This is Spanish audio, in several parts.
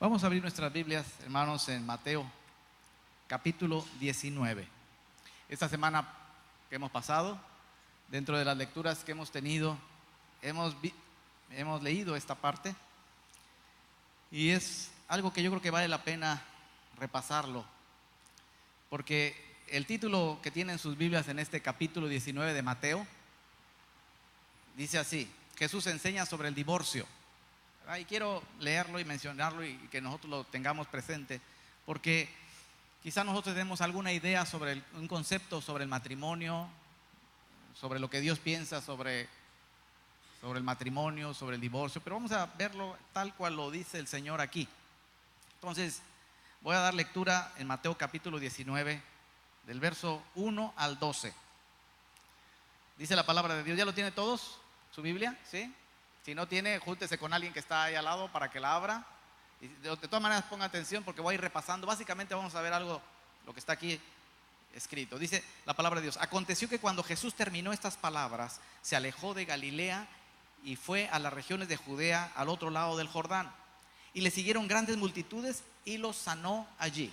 Vamos a abrir nuestras Biblias, hermanos, en Mateo capítulo 19. Esta semana que hemos pasado, dentro de las lecturas que hemos tenido, hemos leído esta parte y es algo que yo creo que vale la pena repasarlo, porque el título que tienen sus Biblias en este capítulo 19 de Mateo dice así: Jesús enseña sobre el divorcio. Y quiero leerlo y mencionarlo y que nosotros lo tengamos presente, porque quizás nosotros tenemos alguna idea sobre un concepto sobre el matrimonio, sobre lo que Dios piensa sobre el matrimonio, sobre el divorcio, pero vamos a verlo tal cual lo dice el Señor aquí. Entonces voy a dar lectura en Mateo capítulo 19 del verso 1 al 12. Dice la palabra de Dios. ¿Ya lo tiene todos? ¿Su Biblia? ¿Sí? Si no tiene, júntese con alguien que está ahí al lado para que la abra. Y de todas maneras ponga atención porque voy a ir repasando. Básicamente vamos a ver algo, lo que está aquí escrito. Dice la palabra de Dios: Aconteció que cuando Jesús terminó estas palabras, se alejó de Galilea y fue a las regiones de Judea, al otro lado del Jordán. Y le siguieron grandes multitudes y los sanó allí.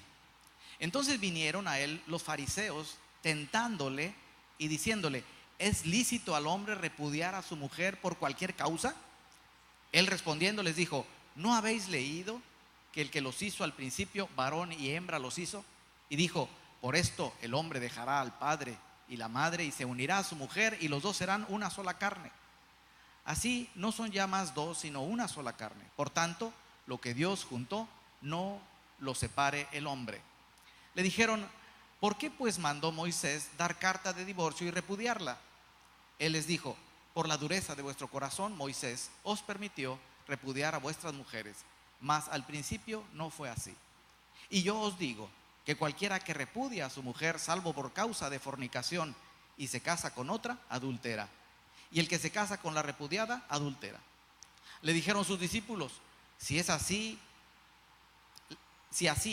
Entonces vinieron a él los fariseos, tentándole y diciéndole: ¿es lícito al hombre repudiar a su mujer por cualquier causa? Él respondiendo les dijo: ¿no habéis leído que el que los hizo al principio, varón y hembra los hizo? Y dijo: por esto el hombre dejará al padre y la madre y se unirá a su mujer, y los dos serán una sola carne. Así no son ya más dos, sino una sola carne. Por tanto, lo que Dios juntó, no lo separe el hombre. Le dijeron: ¿por qué pues mandó Moisés dar carta de divorcio y repudiarla? Él les dijo: por la dureza de vuestro corazón, Moisés os permitió repudiar a vuestras mujeres, mas al principio no fue así. Y yo os digo que cualquiera que repudia a su mujer, salvo por causa de fornicación, y se casa con otra, adultera. Y el que se casa con la repudiada, adultera. Le dijeron sus discípulos: si así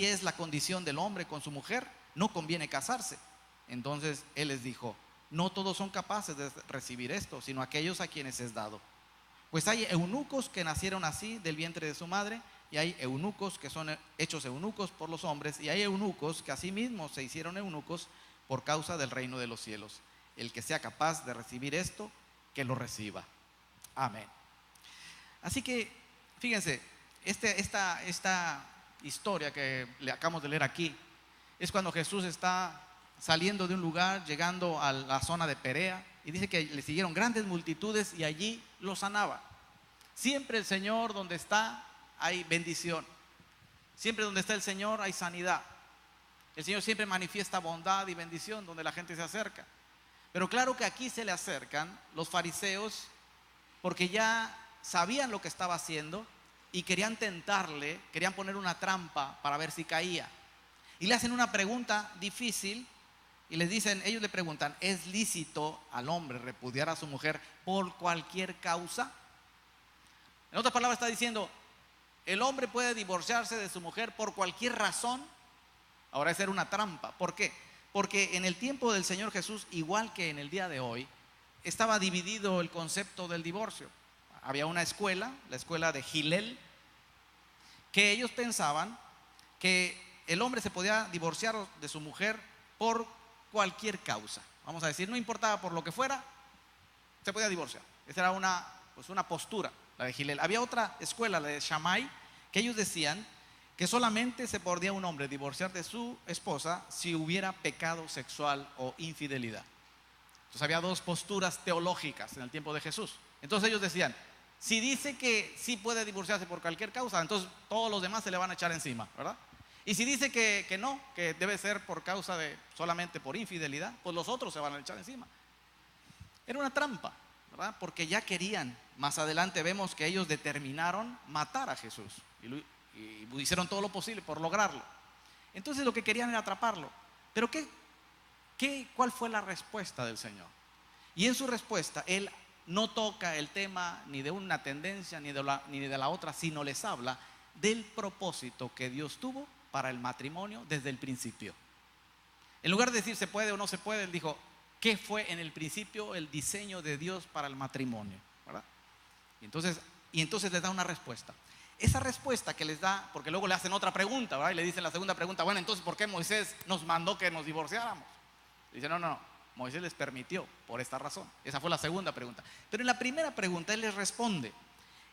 es la condición del hombre con su mujer, no conviene casarse. Entonces él les dijo: no todos son capaces de recibir esto, sino aquellos a quienes es dado. Pues hay eunucos que nacieron así del vientre de su madre, y hay eunucos que son hechos eunucos por los hombres, y hay eunucos que asimismo se hicieron eunucos por causa del reino de los cielos. El que sea capaz de recibir esto, que lo reciba. Amén. Así que fíjense, esta historia que le acabamos de leer aquí es cuando Jesús está saliendo de un lugar, llegando a la zona de Perea, y dice que le siguieron grandes multitudes y allí lo sanaba. Siempre el Señor donde está hay bendición. Siempre donde está el Señor hay sanidad. El Señor siempre manifiesta bondad y bendición donde la gente se acerca. Pero claro que aquí se le acercan los fariseos porque ya sabían lo que estaba haciendo y querían tentarle, querían poner una trampa para ver si caía. Y le hacen una pregunta difícil y ellos le preguntan: ¿es lícito al hombre repudiar a su mujer por cualquier causa? En otras palabras está diciendo: ¿el hombre puede divorciarse de su mujer por cualquier razón? Ahora, esa era una trampa. ¿Por qué? Porque en el tiempo del Señor Jesús, igual que en el día de hoy, estaba dividido el concepto del divorcio. Había una escuela, la escuela de Hillel, que ellos pensaban que el hombre se podía divorciar de su mujer por cualquier causa. Vamos a decir, no importaba por lo que fuera, se podía divorciar. Esa era una postura, la de Hillel. Había otra escuela, la de Shammai, que ellos decían que solamente se podía un hombre divorciar de su esposa si hubiera pecado sexual o infidelidad. Entonces había dos posturas teológicas en el tiempo de Jesús. Entonces ellos decían: si dice que sí puede divorciarse por cualquier causa, entonces todos los demás se le van a echar encima, ¿verdad? Y si dice que no, que debe ser por causa de solamente por infidelidad, pues los otros se van a echar encima. Era una trampa, ¿verdad? Porque ya querían. Más adelante vemos que ellos determinaron matar a Jesús y hicieron todo lo posible por lograrlo. Entonces lo que querían era atraparlo. Pero ¿cuál fue la respuesta del Señor? Y en su respuesta Él no toca el tema ni de una tendencia ni de la otra, sino les habla del propósito que Dios tuvo para el matrimonio desde el principio. En lugar de decir se puede o no se puede, Él dijo: ¿qué fue en el principio el diseño de Dios para el matrimonio? ¿Verdad? Y entonces les da una respuesta. esa respuesta que les da, porque luego le hacen otra pregunta, ¿verdad? Y le dicen la segunda pregunta, bueno, entonces ¿por qué Moisés nos mandó que nos divorciáramos? Dice, no, Moisés les permitió por esta razón. Esa fue la segunda pregunta. Pero en la primera pregunta él les responde.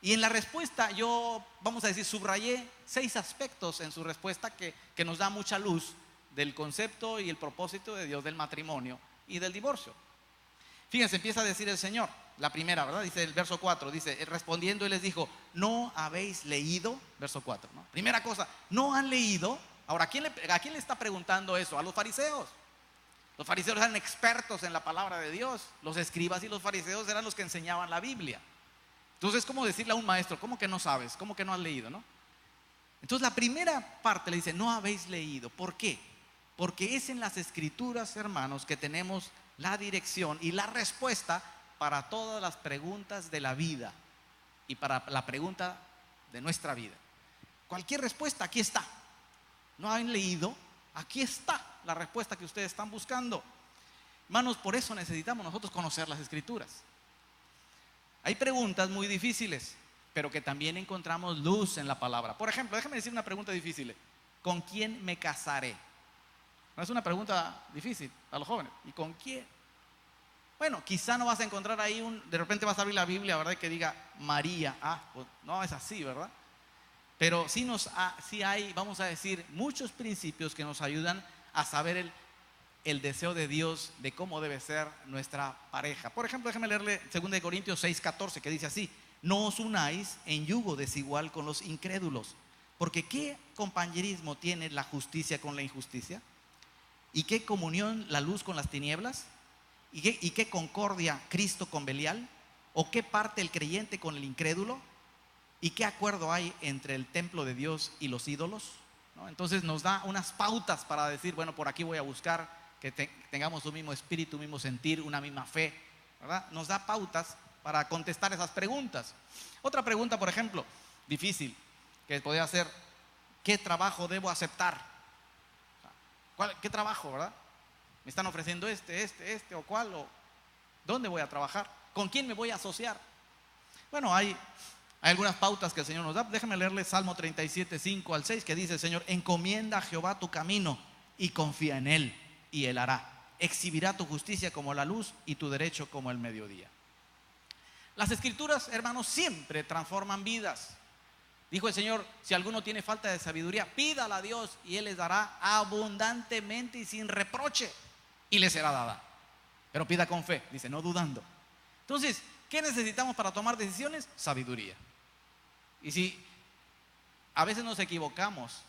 Y en la respuesta yo, vamos a decir, subrayé 6 aspectos en su respuesta que nos da mucha luz del concepto y el propósito de Dios del matrimonio y del divorcio. Fíjense, empieza a decir el Señor, la primera, ¿verdad? Dice el verso 4, dice, respondiendo él les dijo, ¿no habéis leído? Verso 4, ¿no? Primera cosa, ¿no han leído? Ahora, ¿a quién le está preguntando eso? A los fariseos. Los fariseos eran expertos en la palabra de Dios. Los escribas y los fariseos eran los que enseñaban la Biblia. Entonces es como decirle a un maestro, ¿cómo que no sabes? ¿Cómo que no has leído, no? Entonces la primera parte le dice, no habéis leído. ¿Por qué? Porque es en las escrituras, hermanos, que tenemos la dirección y la respuesta para todas las preguntas de la vida y para la pregunta de nuestra vida. Cualquier respuesta, aquí está. ¿No han leído? Aquí está la respuesta que ustedes están buscando. Hermanos, por eso necesitamos nosotros conocer las escrituras. Hay preguntas muy difíciles, pero que también encontramos luz en la palabra. Por ejemplo, déjame decir una pregunta difícil. ¿Con quién me casaré? No es una pregunta difícil a los jóvenes. ¿Y con quién? Bueno, quizá no vas a encontrar ahí de repente vas a abrir la Biblia, ¿verdad? Que diga María. Pues no es así, ¿verdad? Pero sí hay, vamos a decir, muchos principios que nos ayudan a saber el deseo de Dios de cómo debe ser nuestra pareja. Por ejemplo, déjame leerle 2 Corintios 6:14, que dice así: no os unáis en yugo desigual con los incrédulos, porque ¿qué compañerismo tiene la justicia con la injusticia? ¿Y qué comunión la luz con las tinieblas? ¿Y qué concordia Cristo con Belial? ¿O qué parte el creyente con el incrédulo? ¿Y qué acuerdo hay entre el templo de Dios y los ídolos? ¿No? Entonces nos da unas pautas para decir, bueno, por aquí voy a buscar que tengamos un mismo espíritu, un mismo sentir, una misma fe, ¿verdad? Nos da pautas para contestar esas preguntas. Otra pregunta, por ejemplo, difícil, que podría ser, ¿qué trabajo debo aceptar? ¿Qué trabajo, verdad? Me están ofreciendo este o cuál, o ¿dónde voy a trabajar? ¿Con quién me voy a asociar? Bueno, hay algunas pautas que el Señor nos da. Déjame leerle Salmo 37:5-6, que dice el Señor: encomienda a Jehová tu camino y confía en Él, y Él hará. Exhibirá tu justicia como la luz y tu derecho como el mediodía. Las escrituras, hermanos, siempre transforman vidas. Dijo el Señor: si alguno tiene falta de sabiduría, pídala a Dios y Él les dará abundantemente y sin reproche, y le será dada. Pero pida con fe, dice, no dudando. Entonces, ¿qué necesitamos para tomar decisiones? Sabiduría. Y si a veces nos equivocamos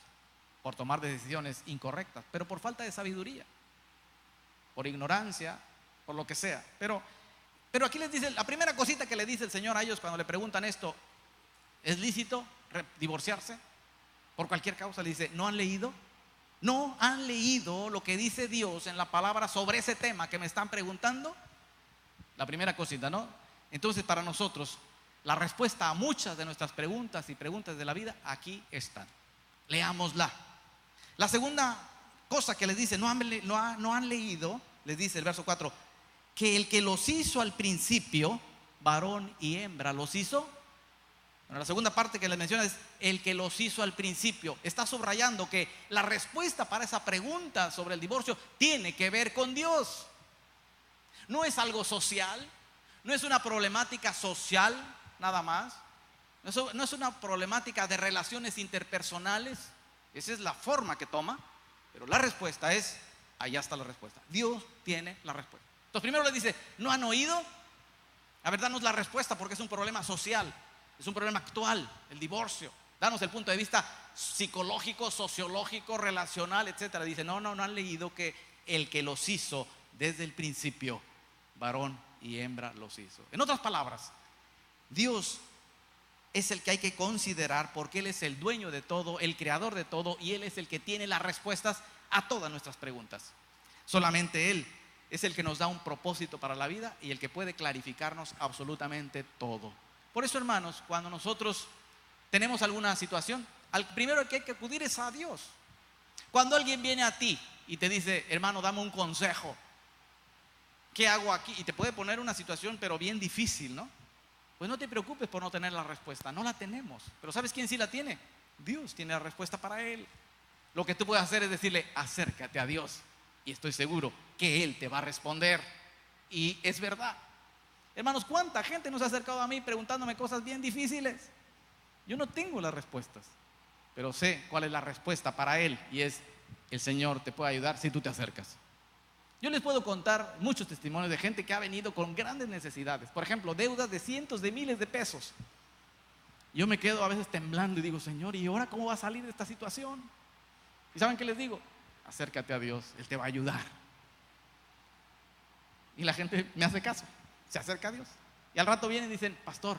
por tomar decisiones incorrectas, pero por falta de sabiduría, por ignorancia, por lo que sea. Pero aquí les dice, la primera cosita que le dice el Señor a ellos cuando le preguntan esto: ¿es lícito divorciarse por cualquier causa? Le dice, ¿no han leído? ¿No han leído lo que dice Dios en la palabra sobre ese tema que me están preguntando? La primera cosita, ¿no? Entonces, para nosotros, la respuesta a muchas de nuestras preguntas y preguntas de la vida, aquí están. Leámosla. La segunda cosa que les dice, no han leído, les dice el verso 4, que el que los hizo al principio, varón y hembra, los hizo. Bueno, la segunda parte que les menciona es el que los hizo al principio. Está subrayando que la respuesta para esa pregunta sobre el divorcio tiene que ver con Dios. No es algo social, no es una problemática social nada más, no es una problemática de relaciones interpersonales. Esa es la forma que toma, pero la respuesta es, allá está la respuesta. Dios tiene la respuesta. Entonces primero le dice, ¿no han oído? A ver, danos la respuesta, porque es un problema social, es un problema actual, el divorcio. Danos el punto de vista psicológico, sociológico, relacional, etcétera. Dice, no han leído que el que los hizo desde el principio, varón y hembra los hizo. En otras palabras, Dios es el que hay que considerar, porque Él es el dueño de todo, el creador de todo, y Él es el que tiene las respuestas a todas nuestras preguntas. Solamente Él es el que nos da un propósito para la vida y el que puede clarificarnos absolutamente todo. Por eso, hermanos, cuando nosotros tenemos alguna situación, al primero que hay que acudir es a Dios. Cuando alguien viene a ti y te dice, hermano, dame un consejo, ¿qué hago aquí? Y te puede poner una situación pero bien difícil, ¿no? pues no te preocupes por no tener la respuesta. No la tenemos. Pero ¿sabes quién sí la tiene? Dios tiene la respuesta para él. Lo que tú puedes hacer es decirle, acércate a Dios. Y estoy seguro que Él te va a responder. Y es verdad. Hermanos, ¿cuánta gente nos ha acercado a mí preguntándome cosas bien difíciles? Yo no tengo las respuestas, pero sé cuál es la respuesta para Él. Y es, el Señor te puede ayudar si tú te acercas. Yo les puedo contar muchos testimonios de gente que ha venido con grandes necesidades. Por ejemplo, deudas de cientos de miles de pesos. Yo me quedo a veces temblando y digo, Señor, ¿y ahora cómo va a salir de esta situación? ¿Y saben qué les digo? Acércate a Dios, Él te va a ayudar. Y la gente me hace caso, se acerca a Dios. Y al rato vienen y dicen, pastor,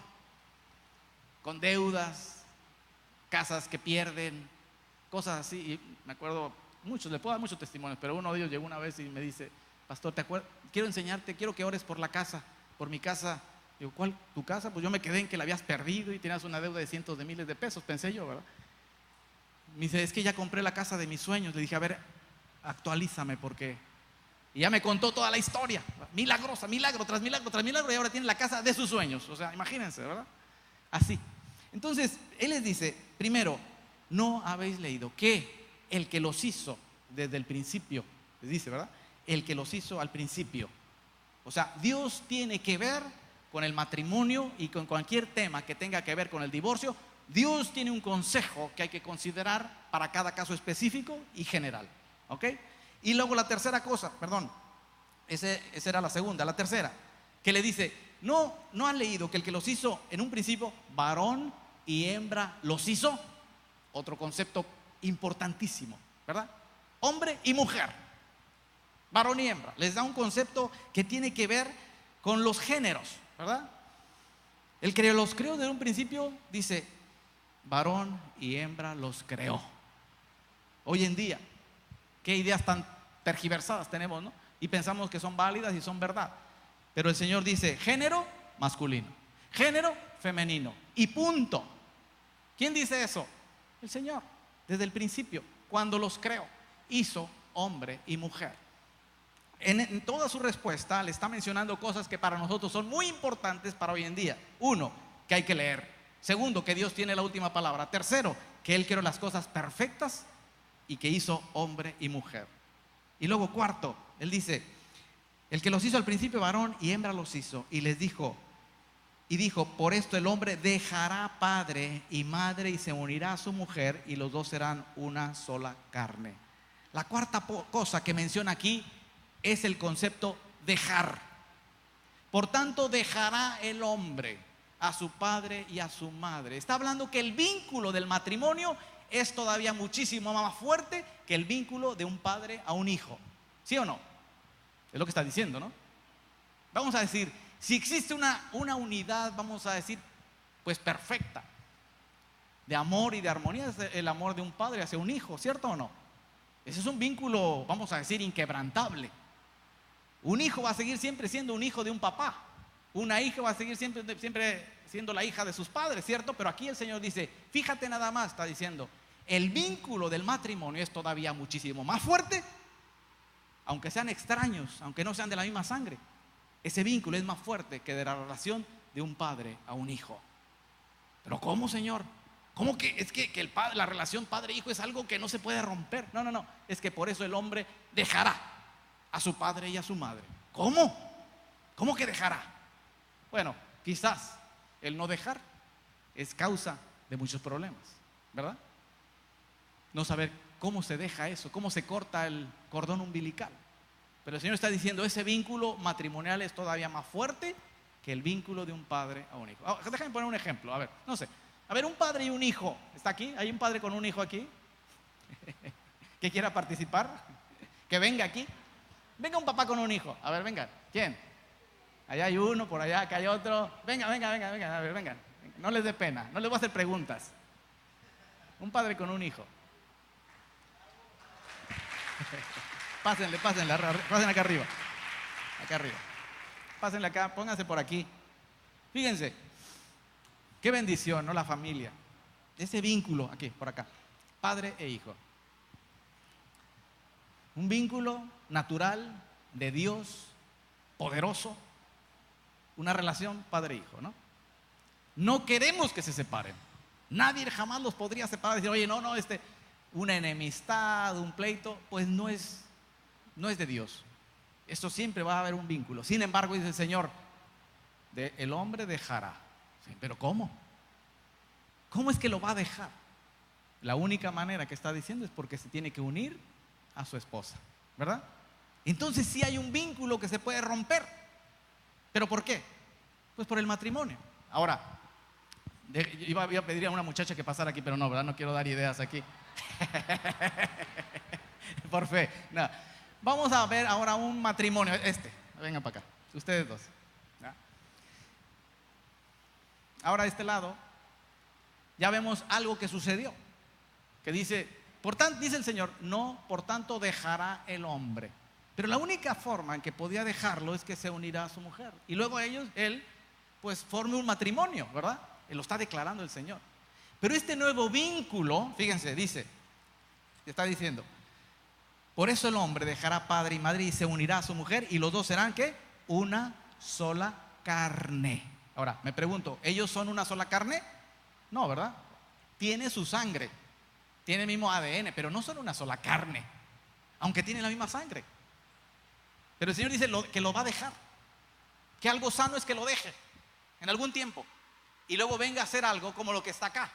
con deudas, casas que pierden, cosas así. Y me acuerdo muchos, le puedo dar muchos testimonios, pero uno de ellos llegó una vez y me dice, pastor, quiero enseñarte, quiero que ores por la casa, por mi casa. Digo, ¿cuál? ¿Tu casa? Pues yo me quedé en que la habías perdido y tenías una deuda de cientos de miles de pesos, pensé yo, ¿verdad? Me dice, es que ya compré la casa de mis sueños. Le dije, a ver, actualízame porque... Y ya me contó toda la historia, milagrosa, milagro tras milagro tras milagro, y ahora tiene la casa de sus sueños. O sea, imagínense, ¿verdad? Así. Entonces, Él les dice, primero, no habéis leído que el que los hizo desde el principio, les dice, ¿verdad? El que los hizo al principio. O sea, Dios tiene que ver con el matrimonio y con cualquier tema que tenga que ver con el divorcio. Dios tiene un consejo que hay que considerar para cada caso específico y general, ¿ok? Y luego la tercera cosa, perdón, esa era la segunda, la tercera, que le dice, no han leído que el que los hizo en un principio, varón y hembra los hizo. Otro concepto importantísimo, ¿verdad? Hombre y mujer, varón y hembra, les da un concepto que tiene que ver con los géneros, ¿verdad? El que los creó desde un principio dice, varón y hembra los creó. Hoy en día, qué ideas tan tergiversadas tenemos, ¿no? Y pensamos que son válidas y son verdad. Pero el Señor dice, género masculino, género femenino, y punto. ¿Quién dice eso? El Señor, desde el principio, cuando los creó, hizo hombre y mujer. En toda su respuesta le está mencionando cosas que para nosotros son muy importantes para hoy en día. Uno, que hay que leer. Segundo, que Dios tiene la última palabra. Tercero, que Él creó las cosas perfectas y que hizo hombre y mujer. Y luego cuarto, Él dice, el que los hizo al principio varón y hembra los hizo. Y les dijo, por esto el hombre dejará padre y madre y se unirá a su mujer y los dos serán una sola carne. La cuarta cosa que menciona aquí es el concepto dejar. Por tanto, dejará el hombre a su padre y a su madre. Está hablando que el vínculo del matrimonio es todavía muchísimo más fuerte que el vínculo de un padre a un hijo. ¿Sí o no? Es lo que está diciendo, ¿no? Vamos a decir, si existe una unidad, vamos a decir, pues perfecta, de amor y de armonía, es el amor de un padre hacia un hijo, ¿cierto o no? Ese es un vínculo, vamos a decir, inquebrantable. Un hijo va a seguir siempre siendo un hijo de un papá. Una hija va a seguir siempre siendo la hija de sus padres, ¿cierto? Pero aquí el Señor dice, fíjate nada más, está diciendo, el vínculo del matrimonio es todavía muchísimo más fuerte, aunque sean extraños, aunque no sean de la misma sangre. Ese vínculo es más fuerte que de la relación de un padre a un hijo. ¿Pero cómo, Señor? ¿Cómo que es que la relación padre-hijo es algo que no se puede romper? No, es que por eso el hombre dejará a su padre y a su madre. ¿Cómo? ¿Cómo que dejará? Bueno, quizás el no dejar es causa de muchos problemas, ¿verdad? No saber cómo se deja eso, cómo se corta el cordón umbilical. Pero el Señor está diciendo, ese vínculo matrimonial es todavía más fuerte que el vínculo de un padre a un hijo. Déjame poner un ejemplo, a ver, no sé. A ver, un padre y un hijo, ¿está aquí? ¿Hay un padre con un hijo aquí? ¿Que quiera participar? ¿Que venga aquí? Venga un papá con un hijo. A ver, venga. ¿Quién? Allá hay uno, por allá, acá hay otro. Venga. A ver, vengan. No les dé pena, no les voy a hacer preguntas. Un padre con un hijo. Pásenle acá arriba. Acá arriba. Pásenle acá, pónganse por aquí. Fíjense, qué bendición, ¿no? La familia. Ese vínculo, aquí, por acá. Padre e hijo. Un vínculo natural de Dios, poderoso. Una relación padre-hijo, ¿no? No queremos que se separen. Nadie jamás los podría separar. Decir, oye, no, una enemistad, un pleito, pues no es de Dios. Esto siempre va a haber un vínculo. Sin embargo, dice el Señor, el hombre dejará. Sí, pero ¿cómo? ¿Cómo es que lo va a dejar? La única manera que está diciendo es porque se tiene que unir a su esposa, ¿verdad? Entonces sí hay un vínculo que se puede romper. ¿Pero por qué? Pues por el matrimonio. Ahora, iba a pedir a una muchacha que pasara aquí, pero no, ¿verdad? No quiero dar ideas aquí. Por fe, no. Vamos a ver ahora un matrimonio. Vengan para acá, ustedes dos. ¿Ya? Ahora de este lado, ya vemos algo que sucedió. Que dice, dice el Señor, no, por tanto dejará el hombre. Pero la única forma en que podía dejarlo es que se unirá a su mujer. Y luego él, pues forme un matrimonio, ¿verdad? Él lo está declarando el Señor. Pero este nuevo vínculo, fíjense, está diciendo, por eso el hombre dejará padre y madre y se unirá a su mujer y los dos serán, ¿qué? Una sola carne. Ahora, me pregunto, ¿ellos son una sola carne? No, ¿verdad? Tiene su sangre, tiene el mismo ADN, pero no son una sola carne, aunque tienen la misma sangre. Pero el Señor dice que lo va a dejar, que algo sano es que lo deje en algún tiempo y luego venga a hacer algo como lo que está acá,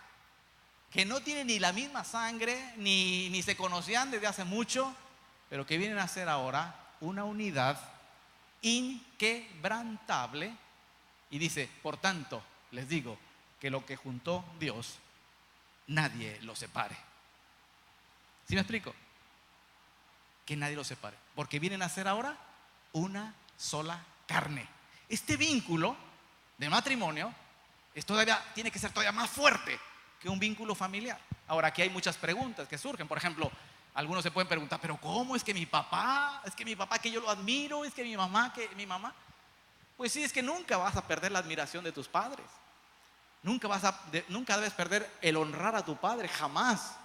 que no tiene ni la misma sangre, ni se conocían desde hace mucho, pero que vienen a ser ahora una unidad inquebrantable. Y dice, por tanto, les digo que lo que juntó Dios, nadie lo separe. ¿Sí me explico? Que nadie lo separe, porque vienen a ser ahora una sola carne. Este vínculo de matrimonio tiene que ser todavía más fuerte que un vínculo familiar. Ahora, aquí hay muchas preguntas que surgen. Por ejemplo, algunos se pueden preguntar, pero ¿cómo es que mi papá que yo lo admiro, es que mi mamá. Pues sí, es que nunca vas a perder la admiración de tus padres. Nunca debes perder el honrar a tu padre, jamás.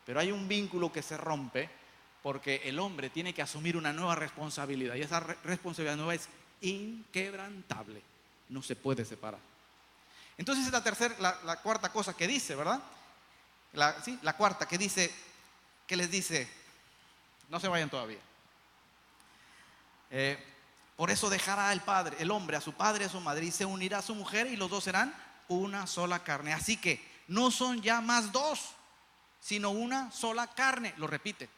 Pero hay un vínculo que se rompe porque el hombre tiene que asumir una nueva responsabilidad y esa responsabilidad nueva es inquebrantable. No se puede separar. Entonces es la cuarta cosa que dice, ¿verdad? La cuarta que les dice, no se vayan todavía. Por eso dejará el hombre a su padre y a su madre y se unirá a su mujer y los dos serán una sola carne. Así que no son ya más dos, sino una sola carne. Lo repite,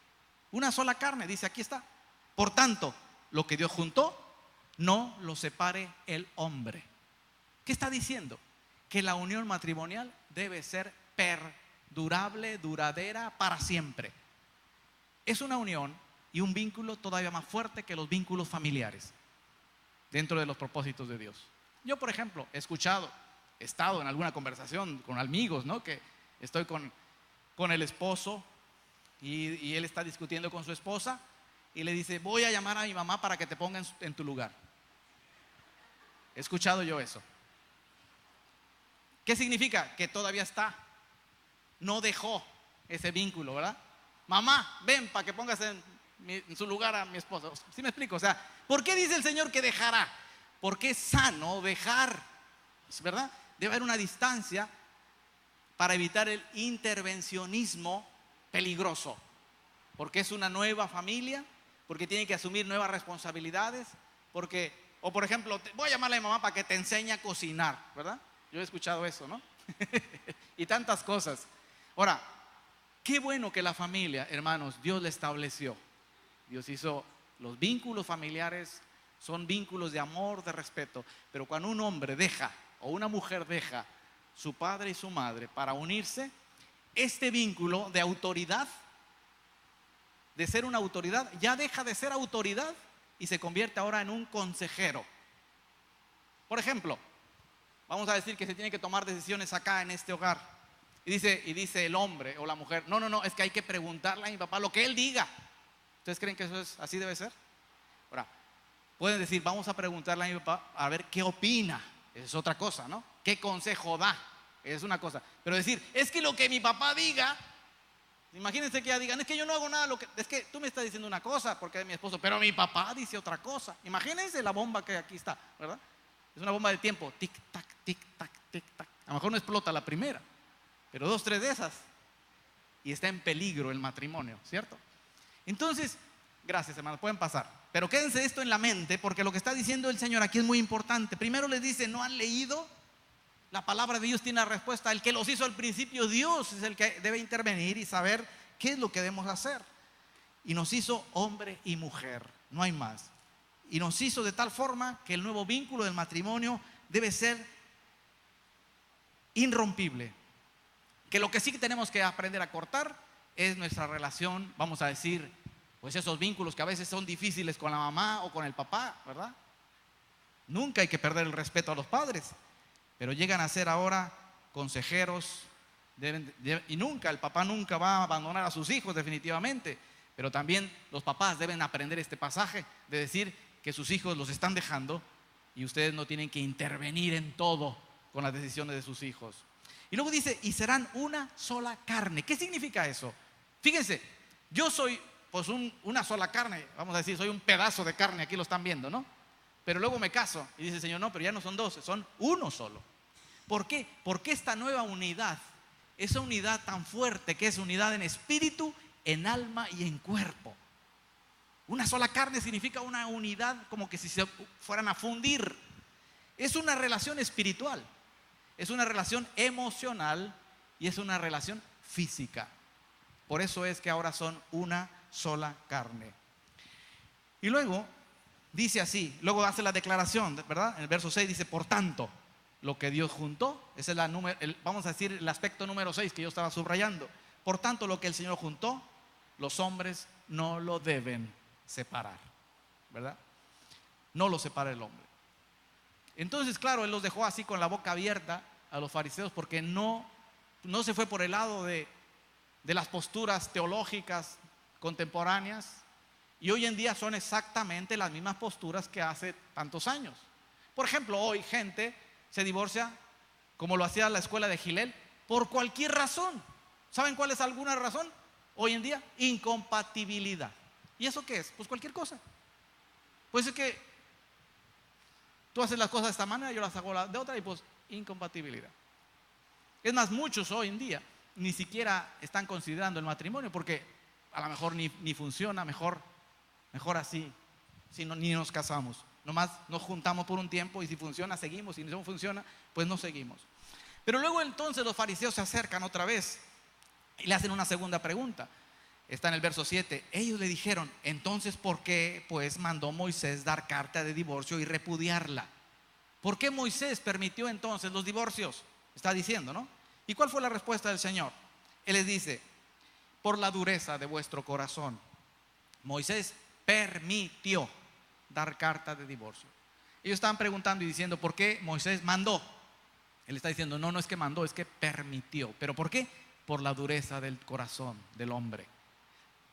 una sola carne, dice, aquí está. Por tanto, lo que Dios juntó, no lo separe el hombre. ¿Qué está diciendo? Que la unión matrimonial debe ser perdurable, duradera, para siempre. Es una unión y un vínculo todavía más fuerte que los vínculos familiares dentro de los propósitos de Dios. Yo, por ejemplo, he estado en alguna conversación con amigos, ¿no? Que estoy con el esposo y él está discutiendo con su esposa y le dice, voy a llamar a mi mamá para que te ponga en tu lugar. He escuchado yo eso. ¿Qué significa? Que todavía no dejó ese vínculo, ¿verdad? Mamá, ven para que pongas en su lugar a mi esposo. ¿Sí me explico? O sea, ¿por qué dice el Señor que dejará? Porque es sano dejar, ¿verdad? Debe haber una distancia para evitar el intervencionismo peligroso. Porque es una nueva familia, porque tiene que asumir nuevas responsabilidades, o por ejemplo, voy a llamarle a mi mamá para que te enseñe a cocinar, ¿verdad? Yo he escuchado eso, ¿no? Y tantas cosas. Ahora, qué bueno que la familia, hermanos, Dios la estableció. Dios hizo los vínculos familiares, son vínculos de amor, de respeto. Pero cuando un hombre deja o una mujer deja su padre y su madre para unirse, este vínculo de autoridad, de ser una autoridad, ya deja de ser autoridad y se convierte ahora en un consejero. Por ejemplo, vamos a decir que se tienen que tomar decisiones acá en este hogar. Y dice el hombre o la mujer, no, es que hay que preguntarle a mi papá lo que él diga. ¿Ustedes creen que así debe ser? Ahora, pueden decir, vamos a preguntarle a mi papá a ver qué opina. Esa es otra cosa, ¿no? ¿Qué consejo da? Es una cosa. Pero decir, es que lo que mi papá diga, imagínense que ya digan, es que yo no hago nada, es que tú me estás diciendo una cosa porque es mi esposo, pero mi papá dice otra cosa. Imagínense la bomba que aquí está, ¿verdad? Es una bomba del tiempo, tic, tac, tic, tac, tic, tac. A lo mejor no explota la primera, pero 2, 3 de esas y está en peligro el matrimonio, ¿cierto? Entonces, gracias hermanos, pueden pasar. Pero quédense esto en la mente, porque lo que está diciendo el Señor aquí es muy importante. Primero les dice, ¿no han leído? La palabra de Dios tiene la respuesta. El que los hizo al principio, Dios es el que debe intervenir y saber qué es lo que debemos hacer. Y nos hizo hombre y mujer, no hay más. Y nos hizo de tal forma que el nuevo vínculo del matrimonio debe ser irrompible. Que lo que sí tenemos que aprender a cortar es nuestra relación, vamos a decir, pues esos vínculos que a veces son difíciles con la mamá o con el papá, ¿verdad? Nunca hay que perder el respeto a los padres, pero llegan a ser ahora consejeros, y nunca, el papá nunca va a abandonar a sus hijos definitivamente, pero también los papás deben aprender este pasaje de decir que sus hijos los están dejando y ustedes no tienen que intervenir en todo con las decisiones de sus hijos. Y luego dice, y serán una sola carne. ¿Qué significa eso? Fíjense, yo soy pues una sola carne, vamos a decir, soy un pedazo de carne, aquí lo están viendo, ¿no? Pero luego me caso y dice el Señor, no, pero ya no son 12, son uno solo. ¿Por qué? Porque esta nueva unidad, esa unidad tan fuerte que es unidad en espíritu, en alma y en cuerpo. Una sola carne significa una unidad como que si se fueran a fundir. Es una relación espiritual, es una relación emocional y es una relación física. Por eso es que ahora son una sola carne. Y luego dice así, luego hace la declaración, ¿verdad? En el verso 6 dice, por tanto, lo que Dios juntó, ese es vamos a decir el aspecto número 6 que yo estaba subrayando. Por tanto, lo que el Señor juntó, los hombres no lo deben separar, ¿verdad? No lo separa el hombre. Entonces, claro, Él los dejó así con la boca abierta a los fariseos porque no se fue por el lado de las posturas teológicas contemporáneas, y hoy en día son exactamente las mismas posturas que hace tantos años. Por ejemplo, hoy gente se divorcia como lo hacía la escuela de Gilel por cualquier razón. ¿Saben cuál es alguna razón? Hoy en día, incompatibilidad. ¿Y eso qué es? Pues cualquier cosa. Pues es que tú haces las cosas de esta manera, yo las hago de otra, y pues incompatibilidad. Es más, muchos hoy en día ni siquiera están considerando el matrimonio porque a lo mejor ni funciona, mejor así, ni nos casamos. Nomás nos juntamos por un tiempo y si funciona seguimos, si no funciona pues no seguimos. Pero luego entonces los fariseos se acercan otra vez y le hacen una segunda pregunta. Está en el verso 7. Ellos le dijeron, entonces ¿por qué pues mandó Moisés dar carta de divorcio y repudiarla? ¿Por qué Moisés permitió entonces los divorcios? Está diciendo, ¿no? ¿Y cuál fue la respuesta del Señor? Él les dice, por la dureza de vuestro corazón, Moisés permitió dar carta de divorcio. Ellos estaban preguntando y diciendo, ¿por qué Moisés mandó? Él está diciendo, no es que mandó, es que permitió. ¿Pero por qué? Por la dureza del corazón del hombre.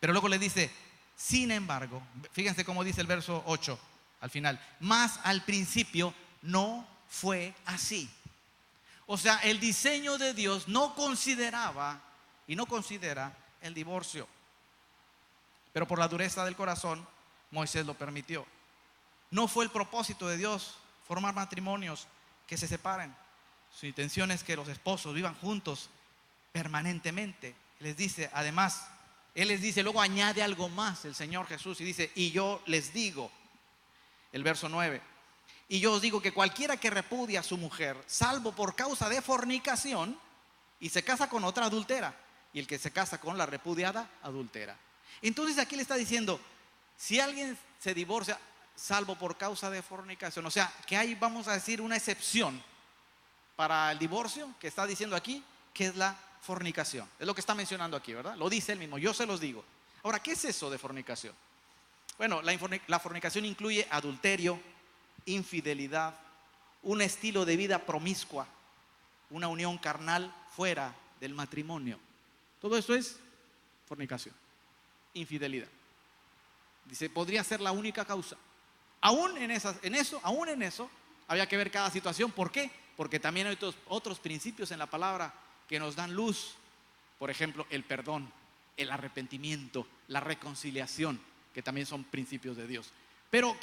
Pero luego le dice, sin embargo, fíjense cómo dice el verso 8 al final, más al principio no fue así. O sea, el diseño de Dios no consideraba y no considera el divorcio, pero por la dureza del corazón Moisés lo permitió. No fue el propósito de Dios formar matrimonios que se separen. Su intención es que los esposos vivan juntos permanentemente. Les dice, además, Él les dice, luego añade algo más el Señor Jesús y dice, y yo les digo, el verso 9, y yo os digo que cualquiera que repudia a su mujer, salvo por causa de fornicación, y se casa con otra, adultera, y el que se casa con la repudiada, adultera. Entonces aquí le está diciendo, si alguien se divorcia salvo por causa de fornicación, o sea, que hay, vamos a decir, una excepción para el divorcio, que está diciendo aquí, que es la fornicación. Es lo que está mencionando aquí, ¿verdad? Lo dice él mismo, yo se los digo. Ahora, ¿qué es eso de fornicación? Bueno, la fornicación incluye adulterio, infidelidad, un estilo de vida promiscua, una unión carnal fuera del matrimonio. Todo eso es fornicación, infidelidad. Dice, podría ser la única causa. Aún en eso, había que ver cada situación. ¿Por qué? Porque también hay otros principios en la palabra que nos dan luz. Por ejemplo, el perdón, el arrepentimiento, la reconciliación, que también son principios de Dios. Pero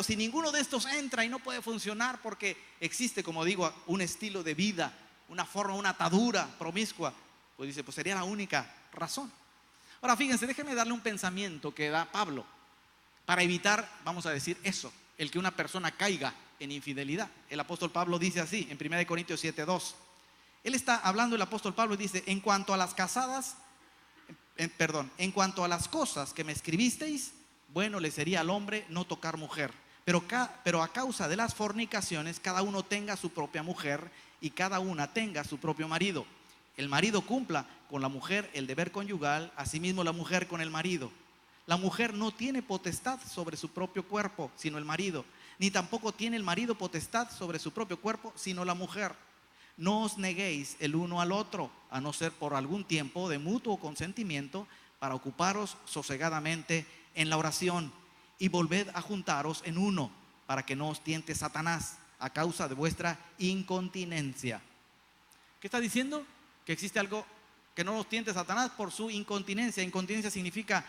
si ninguno de estos entra y no puede funcionar porque existe, como digo, un estilo de vida una forma, una atadura promiscua, pues dice, pues sería la única razón. Ahora fíjense, déjenme darle un pensamiento que da Pablo para evitar, vamos a decir eso, el que una persona caiga en infidelidad. El apóstol Pablo dice así en 1 Corintios 7:2. Él está hablando, el apóstol Pablo, y dice: en cuanto a las casadas, en cuanto a las cosas que me escribisteis, bueno le sería al hombre no tocar mujer, pero a causa de las fornicaciones cada uno tenga su propia mujer y cada una tenga su propio marido. El marido cumpla con la mujer el deber conyugal, asimismo la mujer con el marido. La mujer no tiene potestad sobre su propio cuerpo, sino el marido, ni tampoco tiene el marido potestad sobre su propio cuerpo, sino la mujer. No os neguéis el uno al otro, a no ser por algún tiempo de mutuo consentimiento, para ocuparos sosegadamente en la oración, y volved a juntaros en uno, para que no os tiente Satanás a causa de vuestra incontinencia. ¿Qué está diciendo? Que existe algo que no nos tiente Satanás por su incontinencia. Incontinencia significa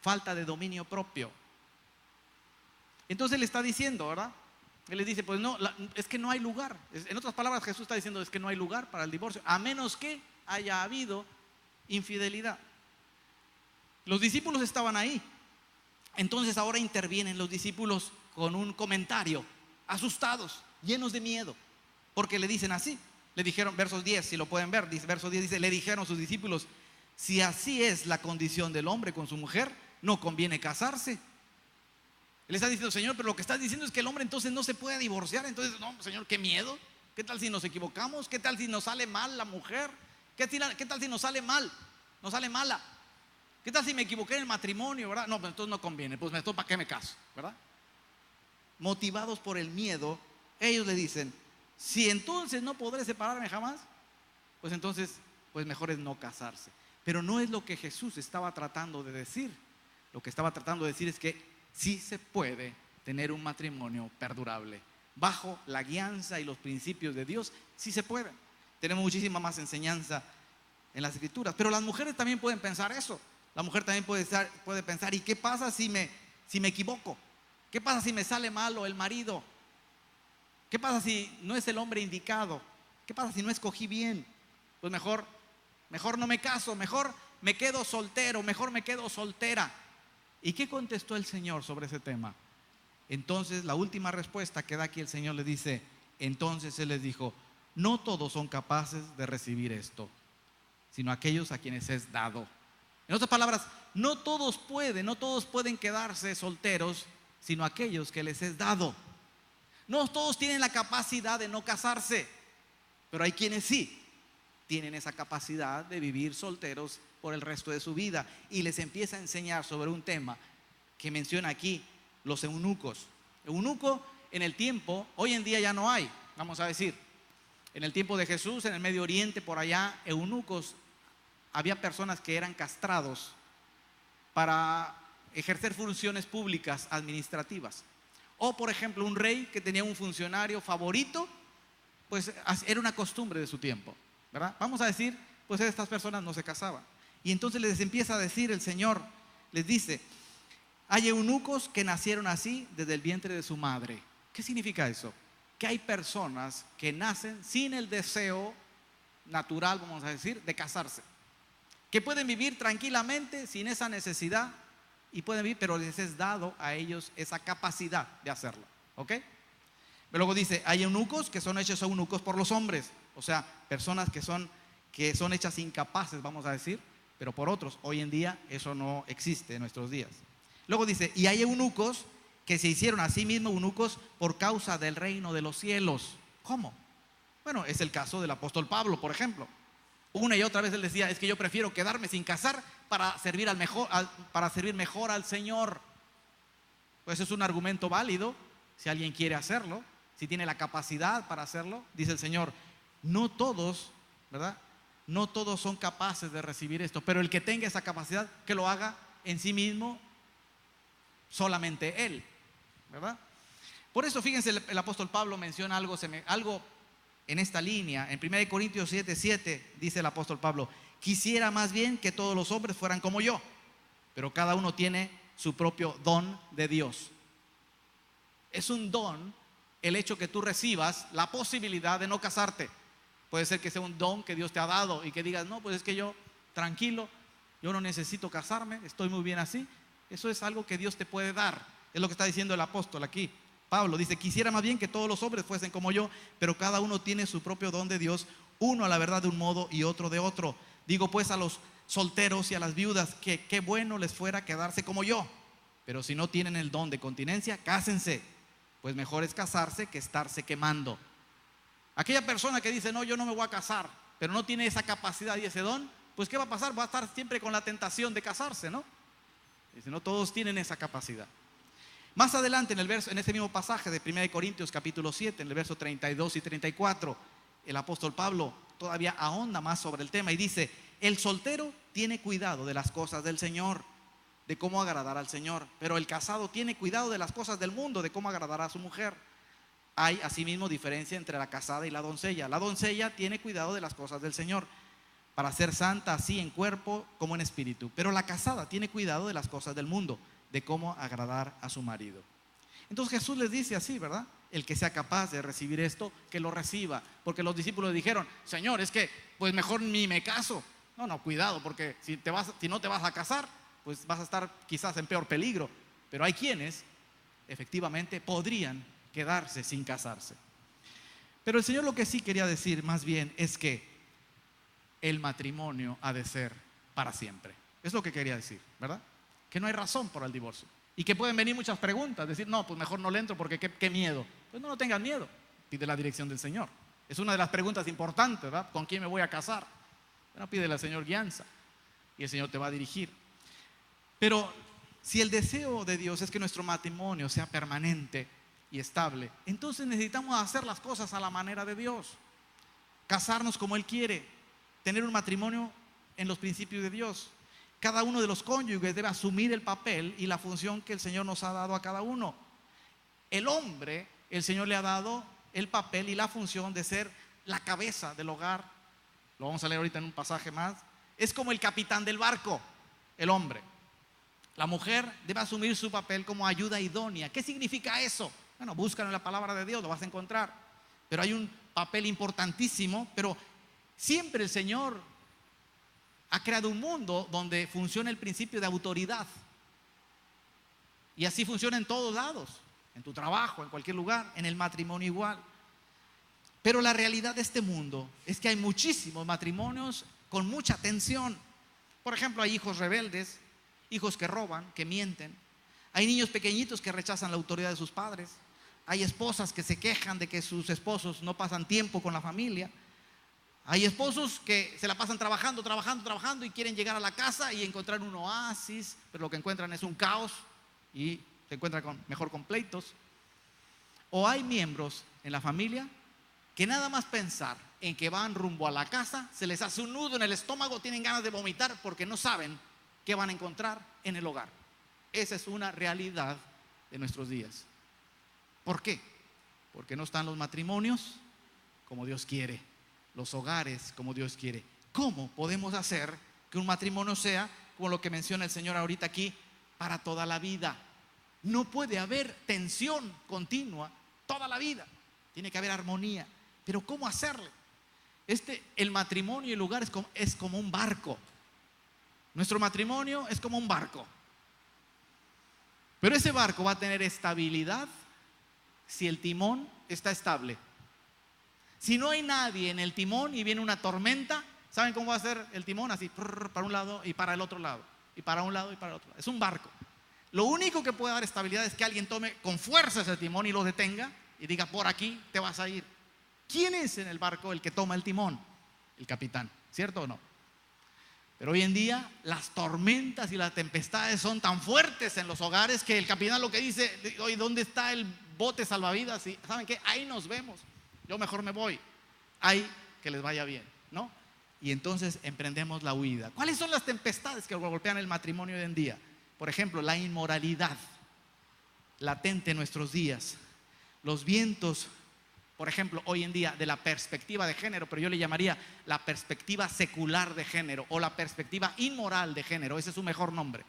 falta de dominio propio. Entonces le está diciendo, ¿verdad? Él les dice, pues no, es que no hay lugar. En otras palabras, Jesús está diciendo, es que no hay lugar para el divorcio, a menos que haya habido infidelidad. Los discípulos estaban ahí. Entonces ahora intervienen los discípulos con un comentario, asustados, llenos de miedo, porque le dicen así. Le dijeron, versos 10, si lo pueden ver, verso 10 dice: le dijeron sus discípulos, si así es la condición del hombre con su mujer, no conviene casarse. Él está diciendo, Señor, pero lo que estás diciendo es que el hombre entonces no se puede divorciar. Entonces, no, Señor, qué miedo. ¿Qué tal si nos equivocamos? ¿Qué tal si nos sale mal la mujer? ¿Qué tal si nos sale mal? Nos sale mala. ¿Qué tal si me equivoqué en el matrimonio, verdad? No, pues entonces no conviene. Pues entonces, ¿para qué me caso? ¿Verdad? Motivados por el miedo, ellos le dicen, si entonces no podré separarme jamás, pues entonces, pues mejor es no casarse. Pero no es lo que Jesús estaba tratando de decir. Lo que estaba tratando de decir es que sí se puede tener un matrimonio perdurable. Bajo la guianza y los principios de Dios, sí se puede. Tenemos muchísima más enseñanza en las Escrituras. Pero las mujeres también pueden pensar eso. La mujer también puede pensar, ¿y qué pasa si me equivoco? ¿Qué pasa si me sale malo el marido? ¿Qué pasa si no es el hombre indicado? ¿Qué pasa si no escogí bien? Pues mejor no me caso, mejor me quedo soltero, mejor me quedo soltera. ¿Y qué contestó el Señor sobre ese tema? Entonces la última respuesta que da aquí el Señor le dice, entonces Él les dijo, no todos son capaces de recibir esto, sino aquellos a quienes es dado. En otras palabras, no todos pueden quedarse solteros, sino aquellos que les es dado. No todos tienen la capacidad de no casarse, pero hay quienes sí tienen esa capacidad de vivir solteros por el resto de su vida. Y les empieza a enseñar sobre un tema que menciona aquí, los eunucos. Eunuco en el tiempo, hoy en día ya no hay, vamos a decir. En el tiempo de Jesús, en el Medio Oriente, por allá, eunucos, había personas que eran castrados para ejercer funciones públicas administrativas. O por ejemplo, un rey que tenía un funcionario favorito, pues era una costumbre de su tiempo, ¿verdad? Vamos a decir, pues estas personas no se casaban. Y entonces les empieza a decir el Señor, les dice, hay eunucos que nacieron así desde el vientre de su madre. ¿Qué significa eso? Que hay personas que nacen sin el deseo natural, vamos a decir, de casarse. Que pueden vivir tranquilamente sin esa necesidad y pueden vivir, pero les es dado a ellos esa capacidad de hacerlo. ¿Ok? Pero luego dice, hay eunucos que son hechos eunucos por los hombres. O sea, personas que son hechas incapaces, vamos a decir, pero por otros. Hoy en día eso no existe en nuestros días. Luego dice, y hay eunucos que se hicieron a sí mismos eunucos por causa del reino de los cielos. ¿Cómo? Bueno, es el caso del apóstol Pablo, por ejemplo. Una y otra vez él decía, es que yo prefiero quedarme sin casar para servir mejor al Señor. Pues es un argumento válido si alguien quiere hacerlo, si tiene la capacidad para hacerlo. Dice el Señor, no todos, ¿verdad? No todos son capaces de recibir esto, pero el que tenga esa capacidad, que lo haga en sí mismo, solamente él, ¿verdad? Por eso fíjense, el apóstol Pablo menciona algo en esta línea. En 1 Corintios 7:7 dice el apóstol Pablo, quisiera más bien que todos los hombres fueran como yo, pero cada uno tiene su propio don de Dios. Es un don el hecho que tú recibas la posibilidad de no casarte. Puede ser que sea un don que Dios te ha dado y que digas, no, pues es que yo, tranquilo, yo no necesito casarme, estoy muy bien así. Eso es algo que Dios te puede dar. Es lo que está diciendo el apóstol aquí. Pablo dice, quisiera más bien que todos los hombres fuesen como yo, pero cada uno tiene su propio don de Dios, uno a la verdad de un modo y otro de otro. Digo pues a los solteros y a las viudas que qué bueno les fuera quedarse como yo, pero si no tienen el don de continencia, cásense, pues mejor es casarse que estarse quemando. Aquella persona que dice, no, yo no me voy a casar, pero no tiene esa capacidad y ese don, pues ¿qué va a pasar? Va a estar siempre con la tentación de casarse, ¿no? Dice, no todos tienen esa capacidad. Más adelante en ese mismo pasaje de 1 Corintios capítulo 7, en el verso 32 y 34, el apóstol Pablo todavía ahonda más sobre el tema y dice, el soltero tiene cuidado de las cosas del Señor, de cómo agradar al Señor, pero el casado tiene cuidado de las cosas del mundo, de cómo agradar a su mujer. Hay asimismo diferencia entre la casada y la doncella. La doncella tiene cuidado de las cosas del Señor, para ser santa así en cuerpo como en espíritu, pero la casada tiene cuidado de las cosas del mundo, de cómo agradar a su marido. Entonces Jesús les dice así, ¿verdad? El que sea capaz de recibir esto, que lo reciba. Porque los discípulos dijeron, Señor, es que pues mejor ni me caso. No, cuidado, porque si no te vas a casar, pues vas a estar quizás en peor peligro. Pero hay quienes efectivamente podrían quedarse sin casarse. Pero el Señor lo que sí quería decir más bien es que el matrimonio ha de ser para siempre. Es lo que quería decir, ¿verdad? Que no hay razón por el divorcio. Y que pueden venir muchas preguntas, decir, no, pues mejor no le entro porque qué miedo. Pues no tengan miedo, pide la dirección del Señor. Es una de las preguntas importantes, ¿verdad? ¿Con quién me voy a casar? Bueno, pídele al Señor guianza y el Señor te va a dirigir. Pero si el deseo de Dios es que nuestro matrimonio sea permanente y estable, entonces necesitamos hacer las cosas a la manera de Dios. Casarnos como Él quiere, tener un matrimonio en los principios de Dios. Cada uno de los cónyuges debe asumir el papel y la función que el Señor nos ha dado a cada uno. El hombre, el Señor le ha dado el papel y la función de ser la cabeza del hogar. Lo vamos a leer ahorita en un pasaje más. Es como el capitán del barco, el hombre. La mujer debe asumir su papel como ayuda idónea. ¿Qué significa eso? Bueno, búscalo en la palabra de Dios, lo vas a encontrar. Pero hay un papel importantísimo, pero siempre el Señor ha creado un mundo donde funciona el principio de autoridad. Y así funciona en todos lados, en tu trabajo, en cualquier lugar, en el matrimonio igual. Pero la realidad de este mundo es que hay muchísimos matrimonios con mucha tensión. Por ejemplo, hay hijos rebeldes, hijos que roban, que mienten. Hay niños pequeñitos que rechazan la autoridad de sus padres. Hay esposas que se quejan de que sus esposos no pasan tiempo con la familia. Hay esposos que se la pasan trabajando y quieren llegar a la casa y encontrar un oasis, pero lo que encuentran es un caos y se encuentran mejor con pleitos. O hay miembros en la familia que nada más pensar en que van rumbo a la casa, se les hace un nudo en el estómago, tienen ganas de vomitar porque no saben qué van a encontrar en el hogar. Esa es una realidad de nuestros días. ¿Por qué? Porque no están los matrimonios como Dios quiere, los hogares como Dios quiere. ¿Cómo podemos hacer que un matrimonio sea, como lo que menciona el Señor ahorita aquí, para toda la vida? No puede haber tensión continua toda la vida. Tiene que haber armonía. Pero ¿cómo hacerle? El matrimonio y el hogar es como un barco. Nuestro matrimonio es como un barco. Pero ese barco va a tener estabilidad si el timón está estable. Si no hay nadie en el timón y viene una tormenta, ¿saben cómo va a ser el timón? Así, para un lado y para el otro lado. Y para un lado y para el otro lado. Es un barco. Lo único que puede dar estabilidad es que alguien tome con fuerza ese timón y lo detenga y diga, por aquí te vas a ir. ¿Quién es en el barco el que toma el timón? El capitán, ¿cierto o no? Pero hoy en día las tormentas y las tempestades son tan fuertes en los hogares que el capitán lo que dice, oye, ¿dónde está el bote salvavidas? Y ¿saben qué? Ahí nos vemos. Yo mejor me voy. Ahí que les vaya bien, ¿no? Y entonces emprendemos la huida. ¿Cuáles son las tempestades que golpean el matrimonio hoy en día? Por ejemplo, la inmoralidad latente en nuestros días. Los vientos, por ejemplo, hoy en día de la perspectiva de género, pero yo le llamaría la perspectiva secular de género o la perspectiva inmoral de género. Ese es su mejor nombre.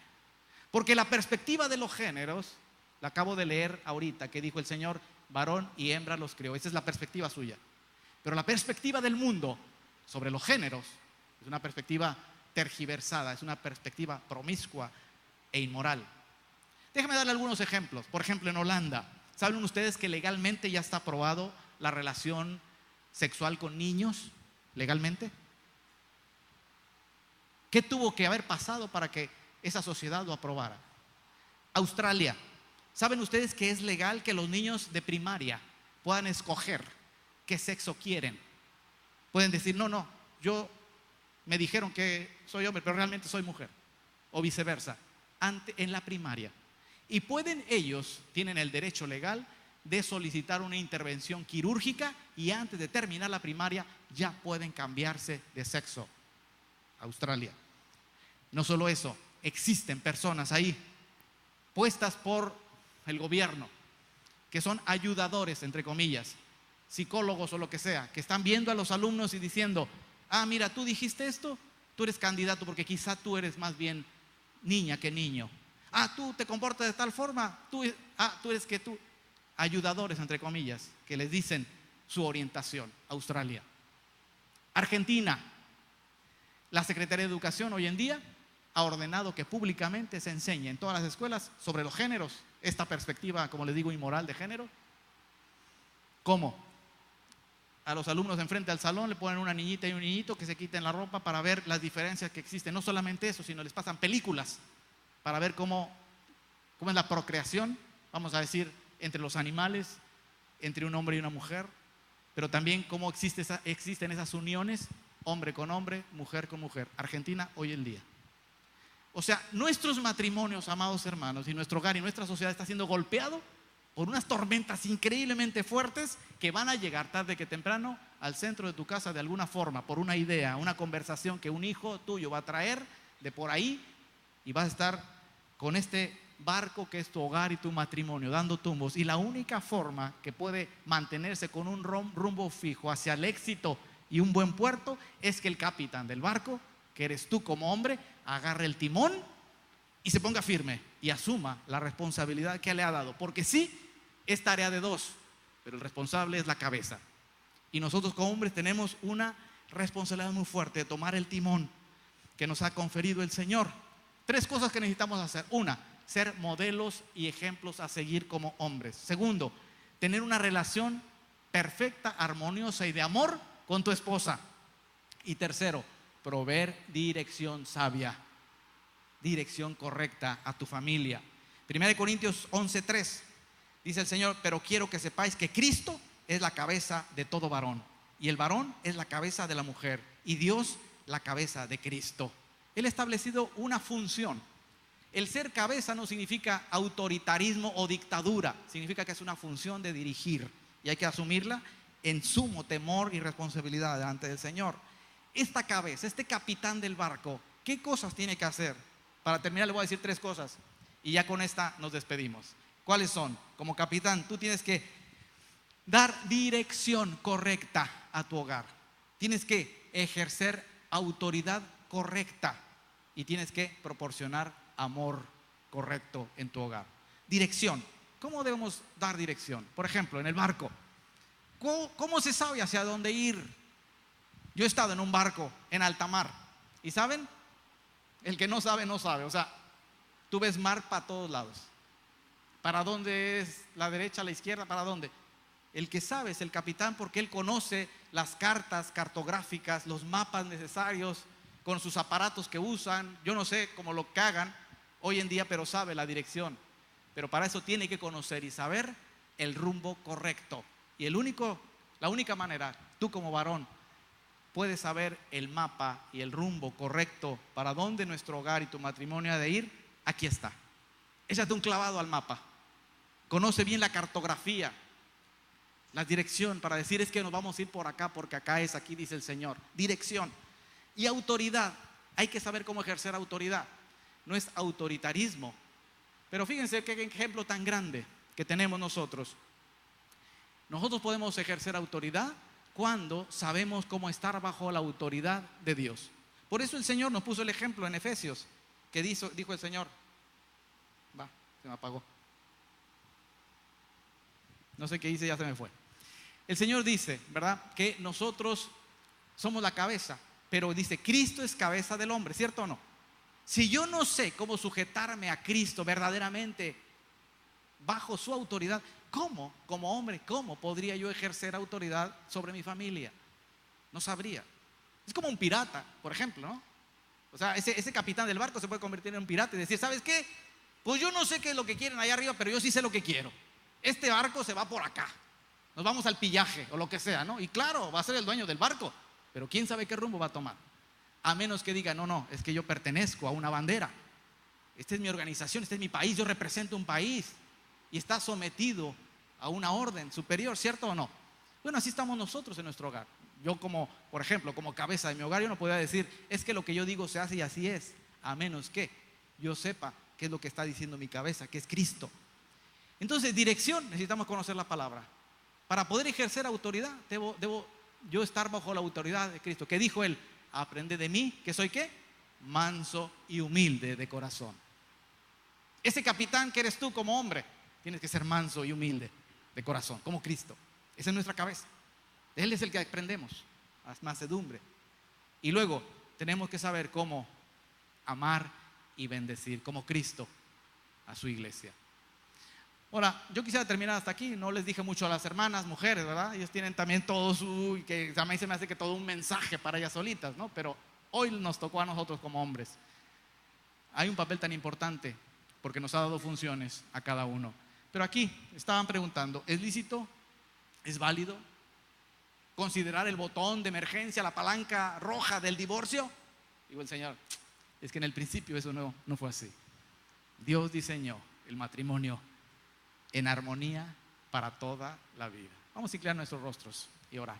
Porque la perspectiva de los géneros, la acabo de leer ahorita, que dijo el Señor, varón y hembra los creó. Esa es la perspectiva suya. Pero la perspectiva del mundo sobre los géneros es una perspectiva tergiversada, es una perspectiva promiscua e inmoral. Déjenme darle algunos ejemplos. Por ejemplo, en Holanda, ¿saben ustedes que legalmente ya está aprobado la relación sexual con niños? ¿Legalmente? ¿Qué tuvo que haber pasado para que esa sociedad lo aprobara? Australia, ¿saben ustedes que es legal que los niños de primaria puedan escoger qué sexo quieren? Pueden decir, no, me dijeron que soy hombre, pero realmente soy mujer, o viceversa, en la primaria. Y tienen el derecho legal de solicitar una intervención quirúrgica y antes de terminar la primaria ya pueden cambiarse de sexo. Australia. No solo eso, existen personas ahí puestas por el gobierno que son ayudadores, entre comillas, psicólogos o lo que sea, que están viendo a los alumnos y diciendo, mira, tú dijiste esto, tú eres candidato porque quizá tú eres más bien niña que niño. Tú te comportas de tal forma, tú eres que tú. Ayudadores, entre comillas, que les dicen su orientación. Australia. Argentina. La Secretaría de Educación hoy en día ha ordenado que públicamente se enseñe en todas las escuelas sobre los géneros, esta perspectiva, como les digo, inmoral de género. ¿Cómo? A los alumnos enfrente al salón le ponen una niñita y un niñito que se quiten la ropa para ver las diferencias que existen. No solamente eso, sino les pasan películas para ver cómo es la procreación, vamos a decir, entre los animales, entre un hombre y una mujer, pero también cómo existen esas uniones, hombre con hombre, mujer con mujer. Argentina hoy en día. O sea, nuestros matrimonios, amados hermanos, y nuestro hogar y nuestra sociedad está siendo golpeado por unas tormentas increíblemente fuertes que van a llegar tarde que temprano al centro de tu casa de alguna forma, por una idea, una conversación que un hijo tuyo va a traer de por ahí y vas a estar con este barco que es tu hogar y tu matrimonio dando tumbos. Y la única forma que puede mantenerse con un rumbo fijo hacia el éxito y un buen puerto es que el capitán del barco, que eres tú como hombre, agarre el timón y se ponga firme y asuma la responsabilidad que le ha dado, porque sí, es tarea de dos, pero el responsable es la cabeza. Y nosotros como hombres tenemos una responsabilidad muy fuerte de tomar el timón que nos ha conferido el Señor. 3 cosas que necesitamos hacer. 1, ser modelos y ejemplos a seguir como hombres. 2, tener una relación perfecta, armoniosa y de amor con tu esposa. Y 3, proveer dirección sabia, dirección correcta a tu familia. 1 Corintios 11:3 dice el Señor, pero quiero que sepáis que Cristo es la cabeza de todo varón, y el varón es la cabeza de la mujer, y Dios la cabeza de Cristo. Él ha establecido una función. El ser cabeza no significa autoritarismo o dictadura, significa que es una función de dirigir y hay que asumirla en sumo temor y responsabilidad delante del Señor. Esta cabeza, este capitán del barco, ¿qué cosas tiene que hacer? Para terminar le voy a decir 3 cosas y ya con esta nos despedimos. ¿Cuáles son? Como capitán, tú tienes que dar dirección correcta a tu hogar. Tienes que ejercer autoridad correcta y tienes que proporcionar amor correcto en tu hogar. Dirección. ¿Cómo debemos dar dirección? Por ejemplo, en el barco. ¿Cómo se sabe hacia dónde ir? Yo he estado en un barco en alta mar y ¿saben? El que no sabe, no sabe. O sea, tú ves mar para todos lados. ¿Para dónde es la derecha, la izquierda? ¿Para dónde? El que sabe es el capitán porque él conoce las cartas cartográficas, los mapas necesarios con sus aparatos que usan. Yo no sé cómo lo que hagan hoy en día, pero sabe la dirección. Pero para eso tiene que conocer y saber el rumbo correcto. Y la única manera, tú como varón, puedes saber el mapa y el rumbo correcto para dónde nuestro hogar y tu matrimonio ha de ir. Aquí está. Échate un clavado al mapa. Conoce bien la cartografía, la dirección para decir es que nos vamos a ir por acá porque acá es, aquí dice el Señor. Dirección. Y autoridad. Hay que saber cómo ejercer autoridad. No es autoritarismo. Pero fíjense qué ejemplo tan grande que tenemos nosotros. Nosotros podemos ejercer autoridad cuando sabemos cómo estar bajo la autoridad de Dios. Por eso el Señor nos puso el ejemplo en Efesios, que dijo el Señor. Se me apagó. No sé qué hice, ya se me fue. El Señor dice, ¿verdad?, que nosotros somos la cabeza, pero dice, Cristo es cabeza del hombre, ¿cierto o no? Si yo no sé cómo sujetarme a Cristo verdaderamente bajo su autoridad, ¿cómo, como hombre, cómo podría yo ejercer autoridad sobre mi familia? No sabría. Es como un pirata, por ejemplo, ¿no? O sea, ese capitán del barco se puede convertir en un pirata y decir, ¿sabes qué? Pues yo no sé qué es lo que quieren allá arriba, pero yo sí sé lo que quiero. Este barco se va por acá. Nos vamos al pillaje o lo que sea, ¿no? Y claro, va a ser el dueño del barco, pero quién sabe qué rumbo va a tomar. A menos que diga, no, es que yo pertenezco a una bandera. Esta es mi organización, este es mi país, yo represento un país y está sometido a una orden superior, ¿cierto o no? Bueno, así estamos nosotros en nuestro hogar. Yo como, por ejemplo, como cabeza de mi hogar, yo no podría decir, es que lo que yo digo se hace y así es, a menos que yo sepa qué es lo que está diciendo mi cabeza, que es Cristo. Entonces, dirección, necesitamos conocer la palabra. Para poder ejercer autoridad, debo yo estar bajo la autoridad de Cristo. ¿Qué dijo él? Aprende de mí, que soy ¿qué? Manso y humilde de corazón. Ese capitán que eres tú como hombre, tienes que ser manso y humilde de corazón, como Cristo. Esa es nuestra cabeza. Él es el que aprendemos, mansedumbre. Y luego tenemos que saber cómo amar y bendecir, como Cristo, a su iglesia. Ahora, yo quisiera terminar hasta aquí. No les dije mucho a las hermanas, mujeres, ¿verdad? Ellos tienen también todo su, que a mí se me hace que todo un mensaje para ellas solitas, ¿no? Pero hoy nos tocó a nosotros como hombres. Hay un papel tan importante porque nos ha dado funciones a cada uno. Pero aquí estaban preguntando, ¿es lícito? ¿Es válido considerar el botón de emergencia, la palanca roja del divorcio? Digo el Señor, es que en el principio eso no fue así. Dios diseñó el matrimonio en armonía para toda la vida. Vamos a inclinar nuestros rostros y orar.